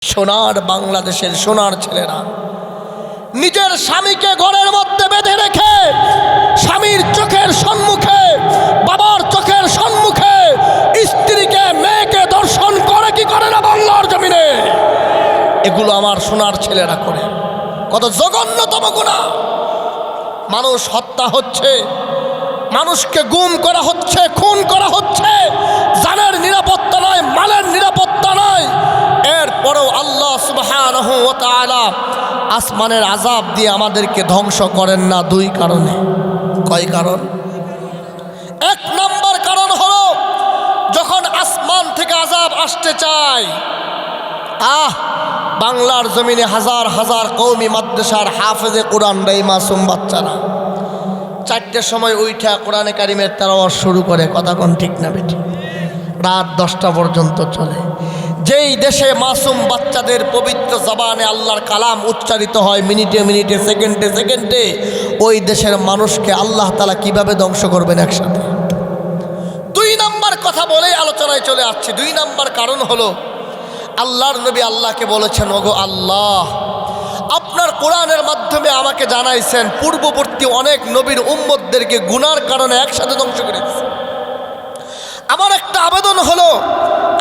সোনার বাংলাদেশের সোনার ছেলেরা নিজের স্বামীকে ঘরের মধ্যে বেঁধে রেখে স্বামীর চোখের সম্মুখে, বাবার চোখের সম্মুখে স্ত্রীকে মেয়েকে দর্শন করে কি করে না বাংলার জমিনে? এগুলো আমার সোনার ছেলেরা করে। কত জঘন্যতম গুনাহ! মানুষ হত্যা হচ্ছে, মানুষকে গুম করা হচ্ছে, খুন করা হচ্ছে, জানের নিরাপত্তা নয়, মালের নিরাপত্তা নয়। এরপরেও আল্লাহ সুবহানাহু ওয়া তাআলা আসমানের আযাব দিয়ে আমাদেরকে ধ্বংস করেন না দুই কারণে। কয় কারণ? এক নম্বর কারণ হলো যখন আসমান থেকে আযাব আসতে চায়, বাংলার জমিনে হাজার হাজার কওমি মাদ্রাসার হাফেজে কোরআন এই মাসুম বাচ্চারা 4টের সময় উঠা কোরআনে কারিমের তেলাওয়াত শুরু করে। কথা কোন ঠিক না বেটি? রাত 10টা পর্যন্ত চলে। যেই দেশে মাসুম বাচ্চাদের পবিত্র জবানে আল্লাহর কালাম উচ্চারিত হয় মিনিটে মিনিটে, সেকেন্ডে সেকেন্ডে, ওই দেশের মানুষকে আল্লাহ তাআলা কিভাবে ধ্বংস করবেন একসাথে? 2 নম্বর কথা বলেই আলোচনায় চলে আসছে। 2 নম্বর কারণ হলো আল্লাহর নবী আল্লাহকে বলেছেন, ওগো আল্লাহ, আপনার কোরআনের মাধ্যমে আমাকে জানাইছেন পূর্ববর্তী অনেক নবীর উম্মতদেরকে গুনার কারণে একসাথে ধ্বংস করেছে। আমার একটা আবেদন হলো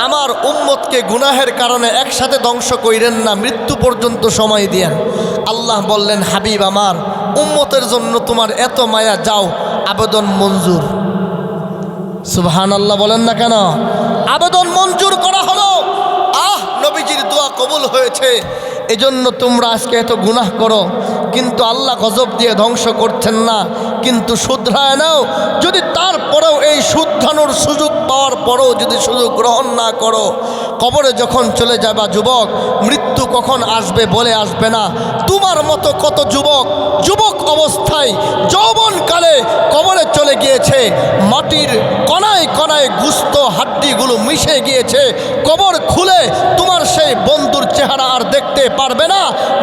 আমার উম্মতকে গুনাহের কারণে একসাথে ধ্বংস কইরেন না, মৃত্যু পর্যন্ত সময় দিয়েন। আল্লাহ বললেন, হাবিব আমার, উম্মতের জন্য তোমার এত মায়া, যাও, আবেদন মঞ্জুর। সুবহানাল্লাহ বলেন না কেন? আবেদন মঞ্জুর করা হলো। নবীজির দোয়া কবুল হয়েছে, এজন্য তোমরা আজকে এত গুনাহ করো, কিন্তু আল্লাহ গজব দিয়ে ধ্বংস করছেন না, কিন্তু শুধরায় নাও। যদি তারপরেও এই শুধরানোর সুযোগ পাওয়ার পরেও যদি সুযোগ গ্রহণ না করো, কবরে যখন চলে যাবা যুবক, মৃত্যু কখন আসবে বলে আসবে না। তোমার মতো কত যুবক যুবক অবস্থায় যৌবনকালে কবরে চলে গিয়েছে, মাটির কণায় কণায় গুস্ত হাড্ডিগুলো মিশে গিয়েছে, কবর খুলে তোমার সেই বন্ধুর চেহারা আর দেখতে পারবে না।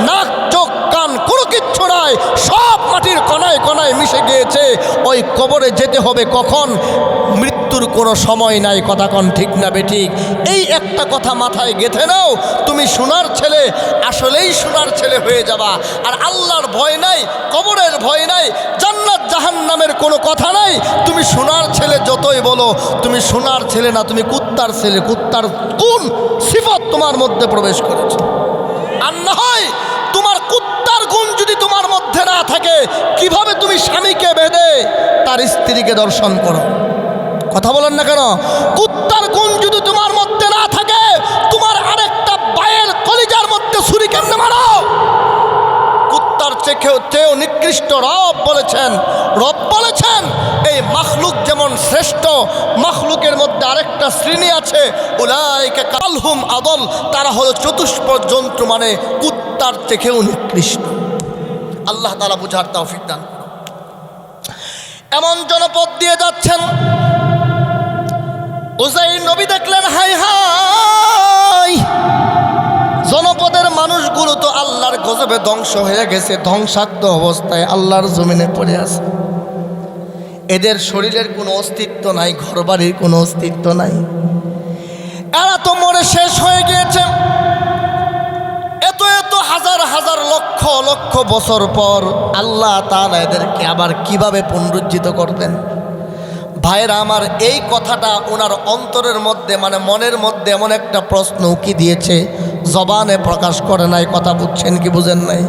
নাক চোখ কান কোনো কিচ্ছু নাই, সব মাটির কণায় কণায় মিশে গিয়েছে। ওই কবরে যেতে হবে কখন? মৃত্যুর কোনো সময় নাই। কথা কন ঠিক না বেঠিক? এই একটা কথা মাথায় গেঁথে নাও, তুমি সোনার ছেলে, আসলেই সোনার ছেলে হয়ে যাবা। আর আল্লাহর ভয় নাই, কবরের ভয় নাই, জান্নাত জাহান্নামের কোনো কথা নাই। তুমি সোনার ছেলে যতই বলো, তুমি সোনার ছেলে না, তুমি কুত্তার ছেলে। কুত্তার কোন সিফত তোমার মধ্যে প্রবেশ করেছে? আর না হয় তোমার কুত্তার গুণ যদি তোমার মধ্যে না থাকে, কিভাবে তুমি স্বামীকে বেঁধে তার স্ত্রীকে দর্শন করো? কথা বলেন না কেন? কুত্তার গুণ যদি তোমার মধ্যে না থাকে, তোমার আরেকটা বায়ের কলিজার মধ্যে ছুরি কেমনে মারো? কুত্তার চেয়েও নিকৃষ্ট রব বলেছেন এই মাখলুক যেমন শ্রেষ্ঠ, মাখলুকের মধ্যে আরেকটা শ্রেণী আছে, উলাইকা কালহুম আদল, তারা হলো চতুষ্পদ জন্তু, মানে কুত্তার চেয়েও নিকৃষ্ট। আল্লাহ তাআলা বুঝার তৌফিক দান। এমন জনপদ দিয়ে যাচ্ছেন, উযাইর নবী দেখলেন, হাই হাই, জনপদের মানুষগুলো তো আল্লাহর গজবে ধ্বংস হয়ে গেছে, ধ্বংসাত্ম অবস্থায় আল্লাহর জমিনে পড়ে আছে। এদের শরীরের কোনো অস্তিত্ব নাই, ঘরবাড়ির কোনো অস্তিত্ব নাই, এরা তো মরে শেষ হয়ে গিয়েছে। এত এত হাজার হাজার লক্ষ লক্ষ বছর পর আল্লাহ তাআলা এদেরকে আবার কিভাবে পুনরুজ্জীবিত করবেন? ভাইরা আমার, এই কথাটা ওনার অন্তরের মধ্যে, মানে মনের মধ্যে এমন একটা প্রশ্ন উকি দিয়েছে, জবানে প্রকাশ করে নাই। কথা বুঝছেন কি বুঝেন নাই?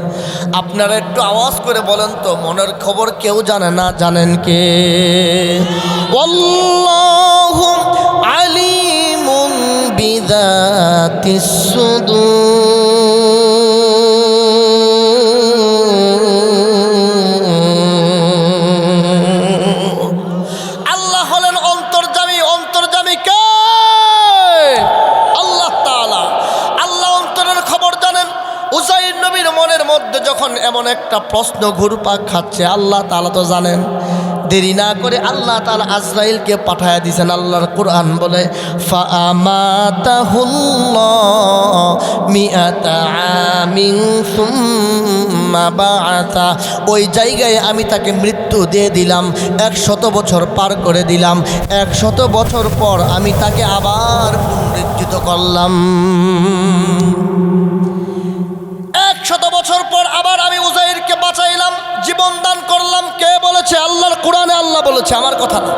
আপনারা একটু আওয়াজ করে বলেন তো, মনের খবর কেউ জানে না, জানেন কে? আল্লাহু আলিমুম বিযাতিস সুদূর। যখন এমন একটা প্রশ্ন ঘুরপাক খাচ্ছে, আল্লাহ তাআলা তো জানেন দেরি না করে আল্লাহ তাআলা আজরাইলকে পাঠায়া দিয়েছেন। আল্লাহর কোরআন বলে ফাআমাতাহুল্লাহ মিআতা আমিন সুম্মা বাআসা, ওই জায়গায় আমি তাকে মৃত্যু দিয়ে দিলাম, 100 বছর পার করে দিলাম। 100 বছর পর আমি তাকে আবার পুনরুজ্জীবিত করলাম। 100 বছর পর আবার আমি উজাইরকে বাঁচাইলাম, জীবন দান করলাম। কে বলেছে? আল্লাহর কোরআনে আল্লাহ বলেছে, আমার কথা না।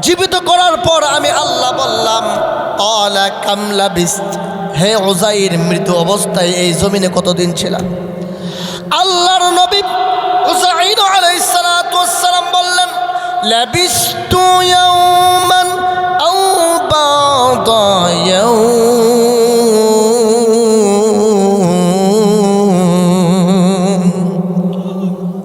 জীবিত করার পর আমি আল্লাহ বললাম ক্বালা কাম লাবিস্ত, হে উজাইর মৃত অবস্থায় এই জমিনে কতদিন ছিলাম? আল্লাহর নবী উজাইর আলাইহিস সালাতু ওয়াস সালাম বললেন লাবিস্তু ইয়াওমান